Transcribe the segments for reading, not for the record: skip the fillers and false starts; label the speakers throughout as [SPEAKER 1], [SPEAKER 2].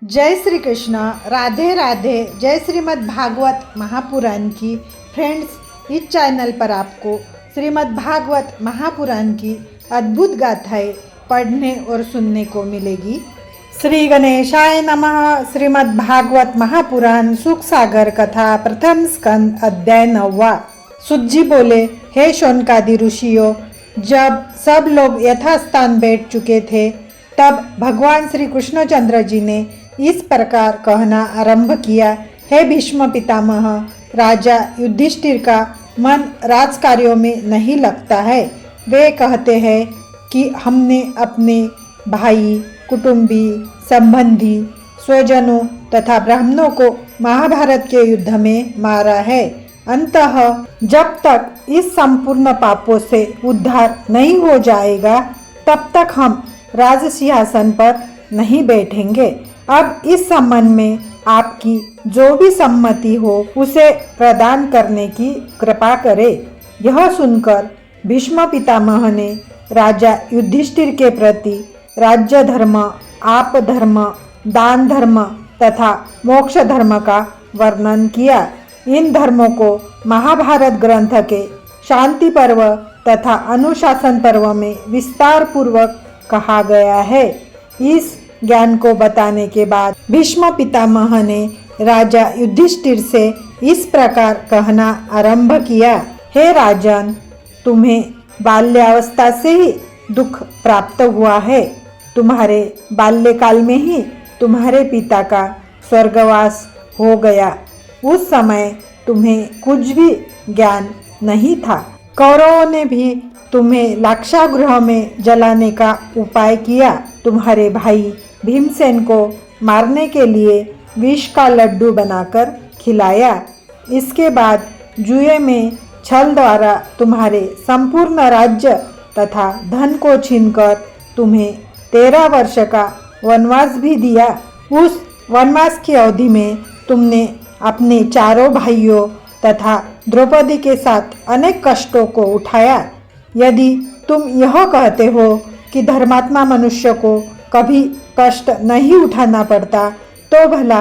[SPEAKER 1] जय श्री कृष्ण, राधे राधे। जय श्रीमद् भागवत महापुराण की फ्रेंड्स, इस चैनल पर आपको श्रीमद् भागवत महापुराण की अद्भुत गाथाएं पढ़ने और सुनने को मिलेगी। श्री गणेशाय नमः। श्रीमद् भागवत महापुराण सुख सागर कथा प्रथम स्कंद अध्याय 9। सुत जी बोले, हे शौनकादि ऋषियों, जब सब लोग यथास्थान बैठ चुके थे तब भगवान श्री कृष्णचंद्र जी ने इस प्रकार कहना आरंभ किया। हे भीष्म पितामह, राजा युधिष्ठिर का मन राजकार्यों में नहीं लगता है। वे कहते हैं कि हमने अपने भाई, कुटुंबी, संबंधी, स्वजनों तथा ब्राह्मणों को महाभारत के युद्ध में मारा है। अंततः जब तक इस संपूर्ण पापों से उद्धार नहीं हो जाएगा तब तक हम राजसिंहासन पर नहीं बैठेंगे। अब इस संबंध में आपकी जो भी सम्मति हो उसे प्रदान करने की कृपा करें। यह सुनकर भीष्म पितामह ने राजा युधिष्ठिर के प्रति राज्य धर्म, आप धर्म, दान धर्म तथा मोक्ष धर्म का वर्णन किया। इन धर्मों को महाभारत ग्रंथ के शांति पर्व तथा अनुशासन पर्व में विस्तार पूर्वक कहा गया है। इस ज्ञान को बताने के बाद भीष्म पितामह ने राजा युधिष्ठिर से इस प्रकार कहना आरंभ किया। हे राजन, तुम्हें बाल्यावस्था से ही दुख प्राप्त हुआ है। तुम्हारे बाल्यकाल में ही तुम्हारे पिता का स्वर्गवास हो गया। उस समय तुम्हें कुछ भी ज्ञान नहीं था। कौरवों ने भी तुम्हें लाक्षागृह में जलाने का उपाय किया। तुम्हारे भाई भीमसेन को मारने के लिए विष का लड्डू बनाकर खिलाया। इसके बाद जुए में छल द्वारा तुम्हारे संपूर्ण राज्य तथा धन को छीनकर तुम्हें 13 वर्ष का वनवास भी दिया। उस वनवास की अवधि में तुमने अपने चारों भाइयों तथा द्रौपदी के साथ अनेक कष्टों को उठाया। यदि तुम यह कहते हो कि धर्मात्मा मनुष्य को कभी कष्ट नहीं उठाना पड़ता, तो भला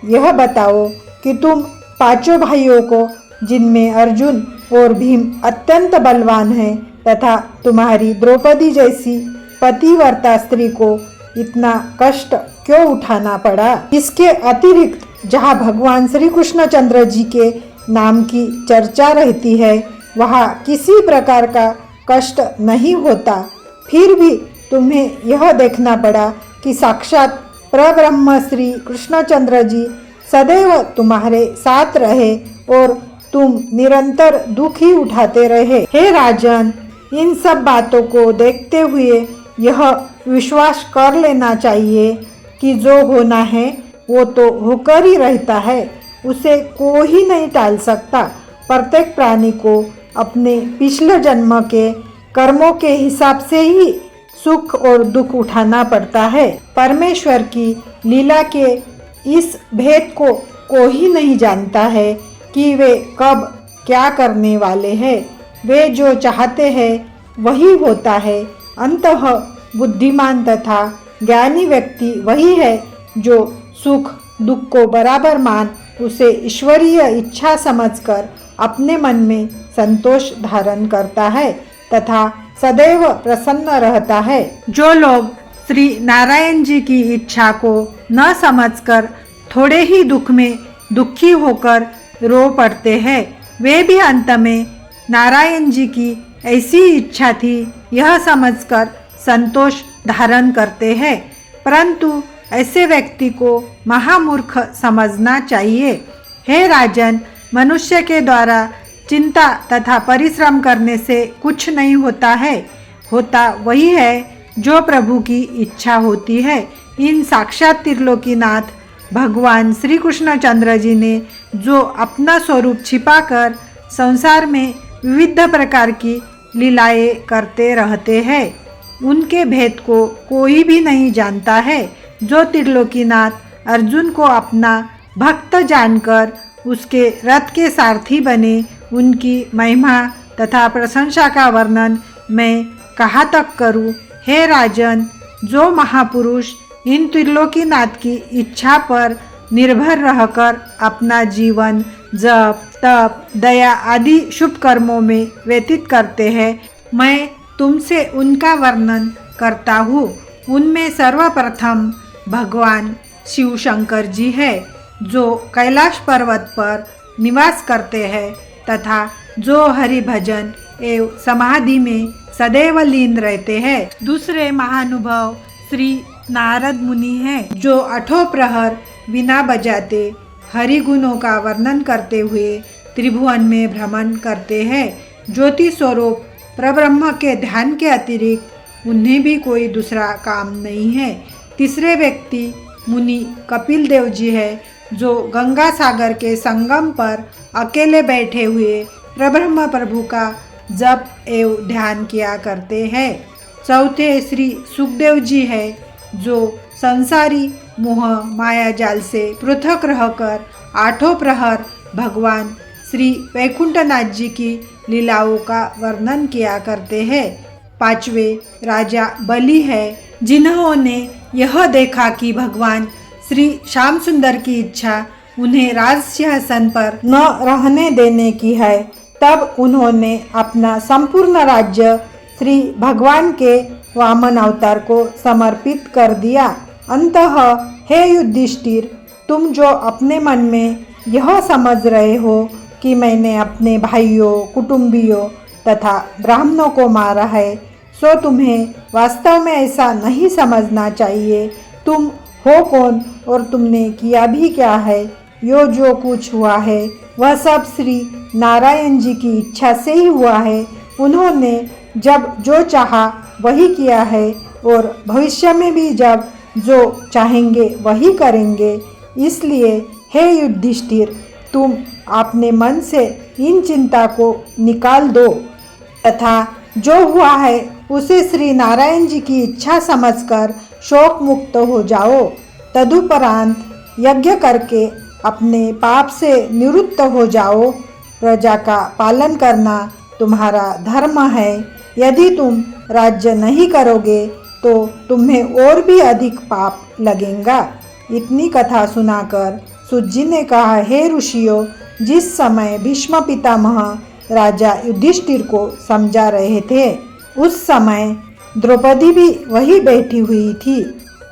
[SPEAKER 1] यह बताओ कि तुम पांचों भाइयों को, जिनमें अर्जुन और भीम अत्यंत बलवान हैं, तथा तुम्हारी द्रौपदी जैसी पतिव्रता स्त्री को इतना कष्ट क्यों उठाना पड़ा? इसके अतिरिक्त जहाँ भगवान श्री कृष्णचंद्र जी के नाम की चर्चा रहती है, वहाँ किसी प्रकार का कष्ट नहीं होता। फिर भी तुम्हें यह देखना पड़ा कि साक्षात परब्रह्म श्री कृष्णचंद्र जी सदैव तुम्हारे साथ रहे और तुम निरंतर दुख ही उठाते रहे। हे राजन, इन सब बातों को देखते हुए यह विश्वास कर लेना चाहिए कि जो होना है वो तो होकर ही रहता है, उसे कोई नहीं टाल सकता। प्रत्येक प्राणी को अपने पिछले जन्म के कर्मों के हिसाब से ही सुख और दुख उठाना पड़ता है। परमेश्वर की लीला के इस भेद को कोई नहीं जानता है कि वे कब क्या करने वाले हैं। वे जो चाहते हैं वही होता है। अंततः बुद्धिमान तथा ज्ञानी व्यक्ति वही है जो सुख दुख को बराबर मान उसे ईश्वरीय इच्छा समझकर अपने मन में संतोष धारण करता है तथा सदैव प्रसन्न रहता है। जो लोग श्री नारायण जी की इच्छा को न समझकर थोड़े ही दुख में दुखी होकर रो पड़ते हैं, वे भी अंत में नारायण जी की ऐसी इच्छा थी यह समझकर संतोष धारण करते हैं। परंतु ऐसे व्यक्ति को महामूर्ख समझना चाहिए। हे राजन, मनुष्य के द्वारा चिंता तथा परिश्रम करने से कुछ नहीं होता है। होता वही है जो प्रभु की इच्छा होती है। इन साक्षात त्रिलोकीनाथ भगवान श्री कृष्णचंद्र जी ने जो अपना स्वरूप छिपाकर संसार में विविध प्रकार की लीलाएं करते रहते हैं, उनके भेद को कोई भी नहीं जानता है। जो त्रिलोकीनाथ अर्जुन को अपना भक्त जानकर उसके रथ के सारथी बने, उनकी महिमा तथा प्रशंसा का वर्णन मैं कहाँ तक करूँ? हे राजन, जो महापुरुष इन त्रिलोकीनाथ की इच्छा पर निर्भर रहकर अपना जीवन जप तप दया आदि शुभ कर्मों में व्यतीत करते हैं। मैं तुमसे उनका वर्णन करता हूँ। उनमें सर्वप्रथम भगवान शिव शंकर जी है, जो कैलाश पर्वत पर निवास करते हैं तथा जो हरि भजन एवं समाधि में सदैव लीन रहते हैं। दूसरे महानुभव श्री नारद मुनि हैं, जो 8 प्रहर बिना बजाते हरि गुणों का वर्णन करते हुए त्रिभुवन में भ्रमण करते हैं। ज्योति स्वरूप परब्रह्म के ध्यान के अतिरिक्त उन्हें भी कोई दूसरा काम नहीं है। तीसरे व्यक्ति मुनि कपिल देव जी है, जो गंगा सागर के संगम पर अकेले बैठे हुए परब्रह्म प्रभु का जप एवं ध्यान किया करते हैं। चौथे श्री सुखदेव जी है, जो संसारी मोह माया जाल से पृथक रहकर 8 प्रहर भगवान श्री वैकुंठनाथ जी की लीलाओं का वर्णन किया करते हैं। पांचवे राजा बलि है, जिन्होंने यह देखा कि भगवान श्री श्याम सुंदर की इच्छा उन्हें राज सिंहासन पर न रहने देने की है। तब उन्होंने अपना संपूर्ण राज्य श्री भगवान के वामन अवतार को समर्पित कर दिया। अंतः हे युधिष्ठिर, तुम जो अपने मन में यह समझ रहे हो कि मैंने अपने भाइयों कुटुंबियों तथा ब्राह्मणों को मारा है, सो तुम्हें वास्तव में ऐसा नहीं समझना चाहिए। तुम हो कौन और तुमने किया भी क्या है? जो कुछ हुआ है वह सब श्री नारायण जी की इच्छा से ही हुआ है। उन्होंने जब जो चाहा वही किया है और भविष्य में भी जब जो चाहेंगे वही करेंगे। इसलिए हे युधिष्ठिर, तुम अपने मन से इन चिंता को निकाल दो तथा जो हुआ है उसे श्री नारायण जी की इच्छा समझकर शोक मुक्त हो जाओ। तदुपरांत यज्ञ करके अपने पाप से निवृत्त हो जाओ। प्रजा का पालन करना तुम्हारा धर्म है। यदि तुम राज्य नहीं करोगे तो तुम्हें और भी अधिक पाप लगेगा। इतनी कथा सुनाकर सूत जी ने कहा, हे ऋषियों, जिस समय भीष्म पितामह राजा युधिष्ठिर को समझा रहे थे, उस समय द्रौपदी भी वही बैठी हुई थी,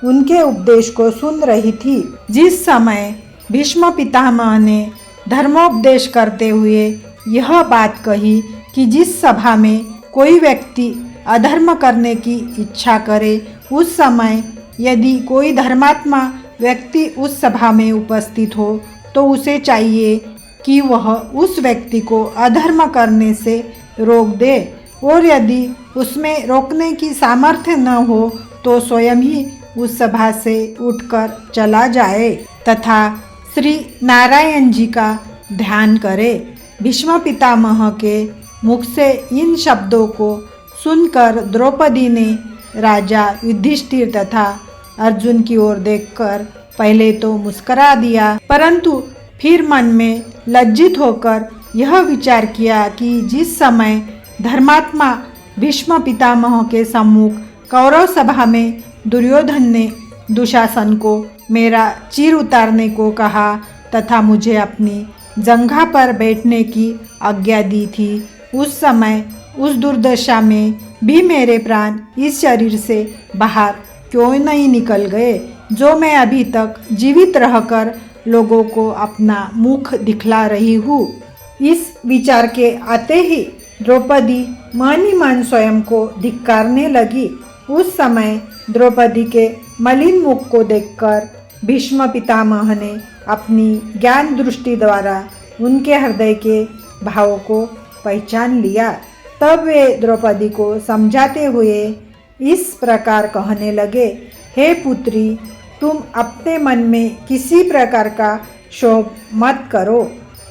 [SPEAKER 1] उनके उपदेश को सुन रही थी। जिस समय भीष्म पितामह ने धर्मोपदेश करते हुए यह बात कही कि जिस सभा में कोई व्यक्ति अधर्म करने की इच्छा करे, उस समय यदि कोई धर्मात्मा व्यक्ति उस सभा में उपस्थित हो तो उसे चाहिए कि वह उस व्यक्ति को अधर्म करने से रोक दे, और यदि उसमें रोकने की सामर्थ्य न हो तो स्वयं ही उस सभा से उठकर चला जाए तथा श्री नारायण जी का ध्यान करे। भीष्म पितामह के मुख से इन शब्दों को सुनकर द्रौपदी ने राजा युधिष्ठिर तथा अर्जुन की ओर देखकर पहले तो मुस्कुरा दिया, परंतु फिर मन में लज्जित होकर यह विचार किया कि जिस समय धर्मात्मा भीष्म पितामह के सम्मुख कौरव सभा में दुर्योधन ने दुशासन को मेरा चीर उतारने को कहा तथा मुझे अपनी जंघा पर बैठने की आज्ञा दी थी, उस समय उस दुर्दशा में भी मेरे प्राण इस शरीर से बाहर क्यों नहीं निकल गए, जो मैं अभी तक जीवित रहकर लोगों को अपना मुख दिखला रही हूँ। इस विचार के आते ही द्रौपदी मन ही मन स्वयं को धिक्कारने लगी। उस समय द्रौपदी के मलिन मुख को देखकर भीष्म पितामह ने अपनी ज्ञान दृष्टि द्वारा उनके हृदय के भावों को पहचान लिया। तब वे द्रौपदी को समझाते हुए इस प्रकार कहने लगे, हे पुत्री, तुम अपने मन में किसी प्रकार का शोक मत करो,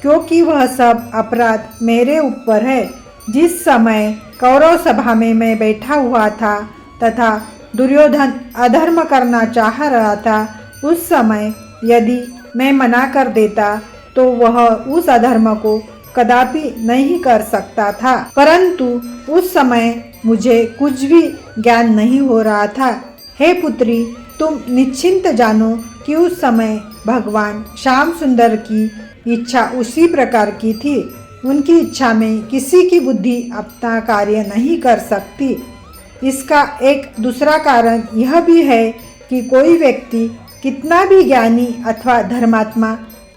[SPEAKER 1] क्योंकि वह सब अपराध मेरे ऊपर है। जिस समय कौरव सभा में मैं बैठा हुआ था तथा दुर्योधन अधर्म करना चाह रहा था, उस समय यदि मैं मना कर देता तो वह उस अधर्म को कदापि नहीं कर सकता था, परंतु उस समय मुझे कुछ भी ज्ञान नहीं हो रहा था। हे पुत्री, तुम निश्चिंत जानो कि उस समय भगवान श्याम सुंदर की इच्छा उसी प्रकार की थी। उनकी इच्छा में किसी की बुद्धि अपना कार्य नहीं कर सकती। इसका एक दूसरा कारण यह भी है कि कोई व्यक्ति कितना भी ज्ञानी अथवा धर्मात्मा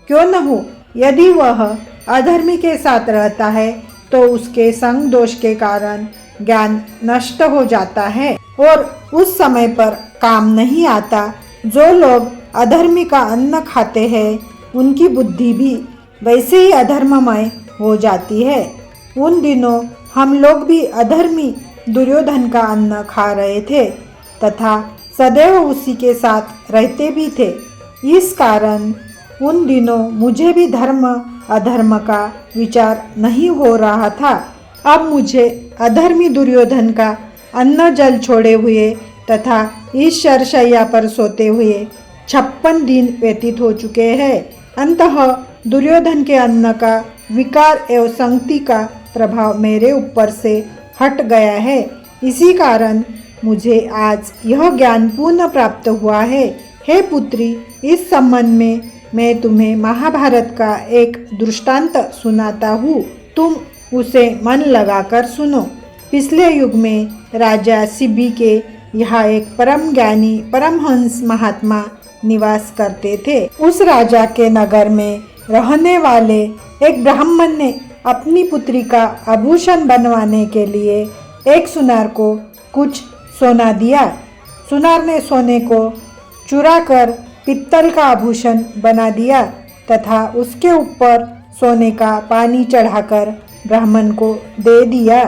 [SPEAKER 1] क्यों न हो, यदि वह अधर्मी के साथ रहता है तो उसके संग दोष के कारण ज्ञान नष्ट हो जाता है और उस समय पर काम नहीं आता। जो लोग अधर्मी का अन्न खाते हैं उनकी बुद्धि भी वैसे ही अधर्ममय हो जाती है। उन दिनों हम लोग भी अधर्मी दुर्योधन का अन्न खा रहे थे तथा सदैव उसी के साथ रहते भी थे। इस कारण उन दिनों मुझे भी धर्म अधर्म का विचार नहीं हो रहा था। अब मुझे अधर्मी दुर्योधन का अन्न जल छोड़े हुए तथा इस शरशैया पर सोते हुए 56 दिन व्यतीत हो चुके हैं। अंततः दुर्योधन के अन्न का विकार एवं संगति का प्रभाव मेरे ऊपर से हट गया है। इसी कारण मुझे आज यह ज्ञान पूर्ण प्राप्त हुआ है। हे पुत्री, इस संबंध में मैं तुम्हें महाभारत का एक दृष्टांत सुनाता हूँ। तुम उसे मन लगाकर सुनो। पिछले युग में राजा शिबी के यहाँ एक परम ज्ञानी परमहंस महात्मा निवास करते थे। उस राजा के नगर में रहने वाले एक ब्राह्मण ने अपनी पुत्री का आभूषण बनवाने के लिए एक सुनार को कुछ सोना दिया। सुनार ने सोने को चुराकर पित्तल का आभूषण बना दिया तथा उसके ऊपर सोने का पानी चढ़ाकर ब्राह्मण को दे दिया।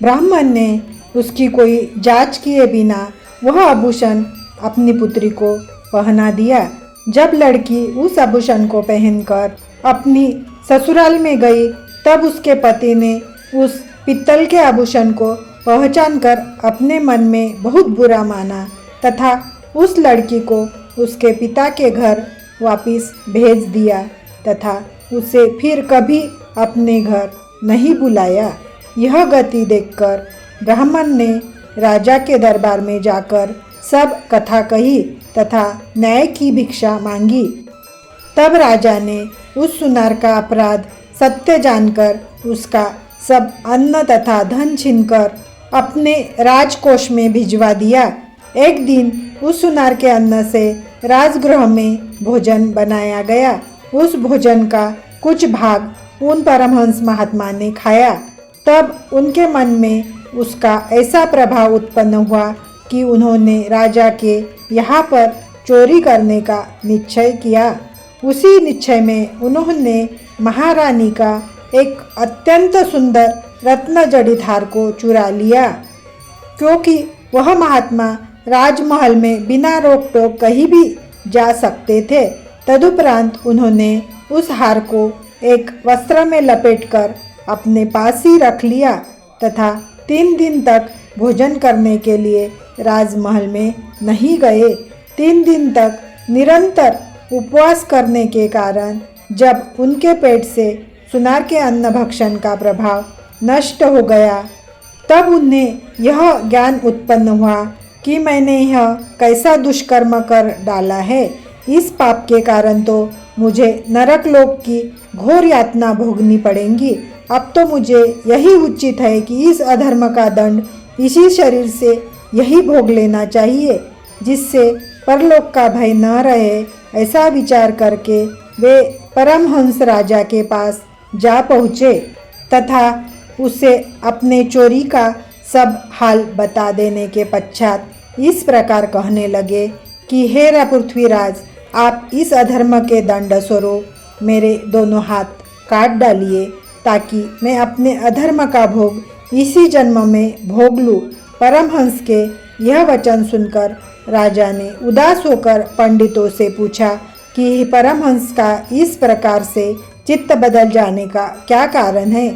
[SPEAKER 1] ब्राह्मण ने उसकी कोई जांच किए बिना वह आभूषण अपनी पुत्री को पहना दिया। जब लड़की उस आभूषण को पहनकर अपनी ससुराल में गई तब उसके पति ने उस पित्तल के आभूषण को पहचानकर अपने मन में बहुत बुरा माना तथा उस लड़की को उसके पिता के घर वापस भेज दिया तथा उसे फिर कभी अपने घर नहीं बुलाया। यह गति देखकर ब्राह्मण ने राजा के दरबार में जाकर सब कथा कही तथा न्याय की भिक्षा मांगी। तब राजा ने उस सुनार का अपराध सत्य जानकर उसका सब अन्न तथा धन छीनकर अपने राजकोष में भिजवा दिया। एक दिन उस सुनार के अन्न से राजगृह में भोजन बनाया गया। उस भोजन का कुछ भाग उन परमहंस महात्मा ने खाया। तब उनके मन में उसका ऐसा प्रभाव उत्पन्न हुआ कि उन्होंने राजा के यहाँ पर चोरी करने का निश्चय किया। उसी निश्चय में उन्होंने महारानी का एक अत्यंत सुंदर रत्न जड़ित हार को चुरा लिया। क्योंकि वह महात्मा राजमहल में बिना रोक टोक कहीं भी जा सकते थे। तदुपरांत उन्होंने उस हार को एक वस्त्र में लपेटकर अपने पास ही रख लिया तथा 3 दिन तक भोजन करने के लिए राजमहल में नहीं गए। 3 दिन तक निरंतर उपवास करने के कारण जब उनके पेट से सुनार के अन्न भक्षण का प्रभाव नष्ट हो गया तब उन्हें यह ज्ञान उत्पन्न हुआ कि मैंने यह कैसा दुष्कर्म कर डाला है। इस पाप के कारण तो मुझे नरक लोक की घोर यातना भोगनी पड़ेगी। अब तो मुझे यही उचित है कि इस अधर्म का दंड इसी शरीर से यही भोग लेना चाहिए, जिससे परलोक का भय न रहे। ऐसा विचार करके वे परमहंस राजा के पास जा पहुँचे तथा उसे अपने चोरी का सब हाल बता देने के पश्चात इस प्रकार कहने लगे कि हे पृथ्वीराज, आप इस अधर्म के दंड स्वरूप मेरे दोनों हाथ काट डालिए ताकि मैं अपने अधर्म का भोग इसी जन्म में भोग लूँ। परमहंस के यह वचन सुनकर राजा ने उदास होकर पंडितों से पूछा कि परमहंस का इस प्रकार से चित्त बदल जाने का क्या कारण है,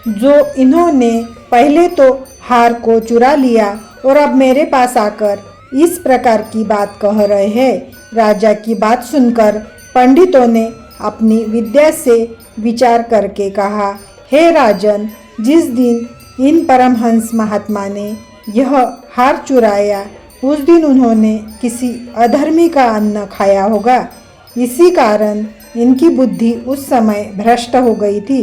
[SPEAKER 1] जो इन्होंने पहले तो हार को चुरा लिया और अब मेरे पास आकर इस प्रकार की बात कह रहे हैं। राजा की बात सुनकर पंडितों ने अपनी विद्या से विचार करके कहा, हे राजन, जिस दिन इन परमहंस महात्मा ने यह हार चुराया उस दिन उन्होंने किसी अधर्मी का अन्न खाया होगा। इसी कारण इनकी बुद्धि उस समय भ्रष्ट हो गई थी।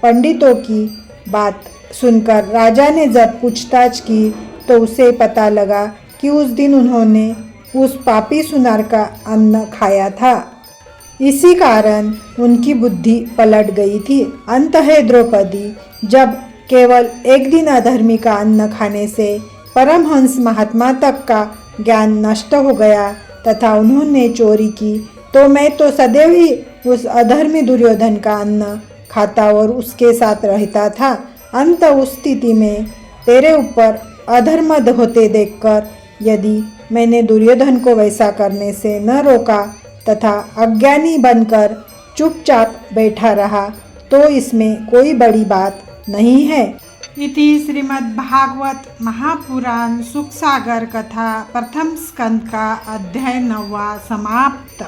[SPEAKER 1] पंडितों की बात सुनकर राजा ने जब पूछताछ की तो उसे पता लगा कि उस दिन उन्होंने उस पापी सुनार का अन्न खाया था। इसी कारण उनकी बुद्धि पलट गई थी। अंततः द्रौपदी जब केवल एक दिन अधर्मी का अन्न खाने से परमहंस महात्मा तक का ज्ञान नष्ट हो गया तथा उन्होंने चोरी की, तो मैं तो सदैव ही उस अधर्मी दुर्योधन का अन्न खाता और उसके साथ रहता था। अंत उस स्थिति में तेरे ऊपर अधर्म होते देखकर यदि मैंने दुर्योधन को वैसा करने से न रोका तथा अज्ञानी बनकर चुपचाप बैठा रहा तो इसमें कोई बड़ी बात नहीं है। इति श्रीमद्भागवत महापुराण सुखसागर कथा प्रथम स्कंद का अध्याय 9वां समाप्त।